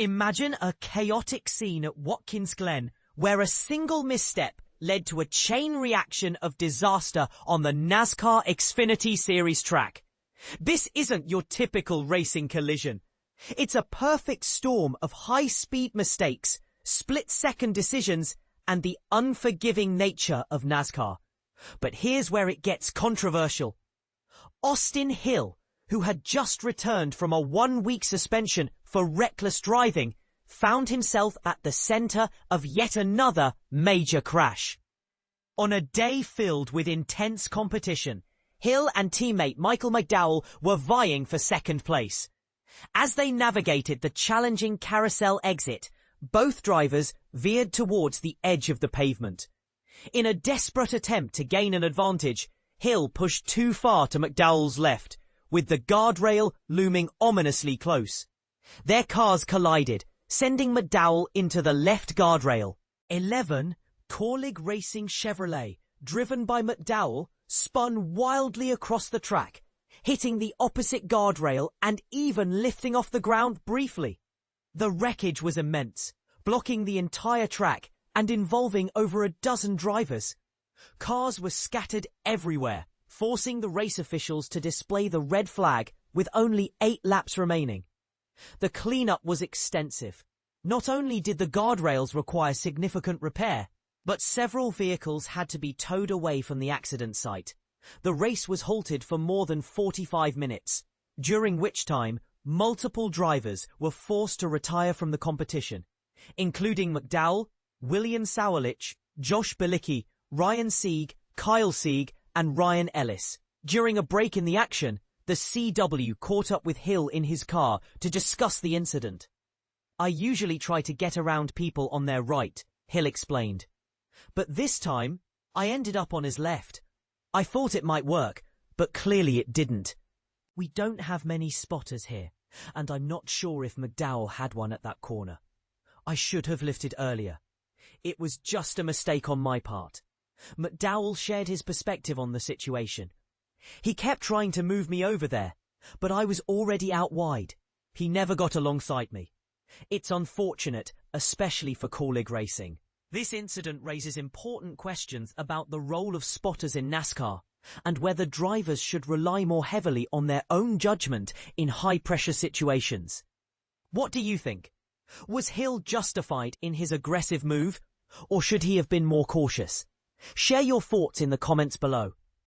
Imagine a chaotic scene at Watkins Glen where a single misstep led to a chain reaction of disaster on the NASCAR Xfinity Series track. This isn't your typical racing collision. It's a perfect storm of high-speed mistakes, split-second decisions, and the unforgiving nature of NASCAR. But here's where it gets controversial. Austin Hill, who had just returned from a 1-week suspension for reckless driving, found himself at the center of yet another major crash. On a day filled with intense competition, Hill and teammate Michael McDowell were vying for second place. As they navigated the challenging carousel exit, both drivers veered towards the edge of the pavement. In a desperate attempt to gain an advantage, Hill pushed too far to McDowell's left, with the guardrail looming ominously close. Their cars collided, sending McDowell into the left guardrail. 11 Kaulig Racing Chevrolet, driven by McDowell, spun wildly across the track, hitting the opposite guardrail and even lifting off the ground briefly. The wreckage was immense, blocking the entire track and involving over a dozen drivers. Cars were scattered everywhere, forcing the race officials to display the red flag with only 8 laps remaining. The cleanup was extensive. Not only did the guardrails require significant repair, but several vehicles had to be towed away from the accident site. The race was halted for more than 45 minutes, during which time multiple drivers were forced to retire from the competition, including McDowell, William Sawalich, Josh Bilicki, Ryan Sieg, Kyle Sieg, and Ryan Ellis. During a break in the action, the CW caught up with Hill in his car to discuss the incident. "I usually try to get around people on their right," Hill explained. "But this time, I ended up on his left. I thought it might work, but clearly it didn't. We don't have many spotters here, and I'm not sure if McDowell had one at that corner. I should have lifted earlier. It was just a mistake on my part." McDowell shared his perspective on the situation. "He kept trying to move me over there, but I was already out wide. He never got alongside me. It's unfortunate, especially for Kaulig Racing." This incident raises important questions about the role of spotters in NASCAR and whether drivers should rely more heavily on their own judgment in high-pressure situations. What do you think? Was Hill justified in his aggressive move, or should he have been more cautious? Share your thoughts in the comments below.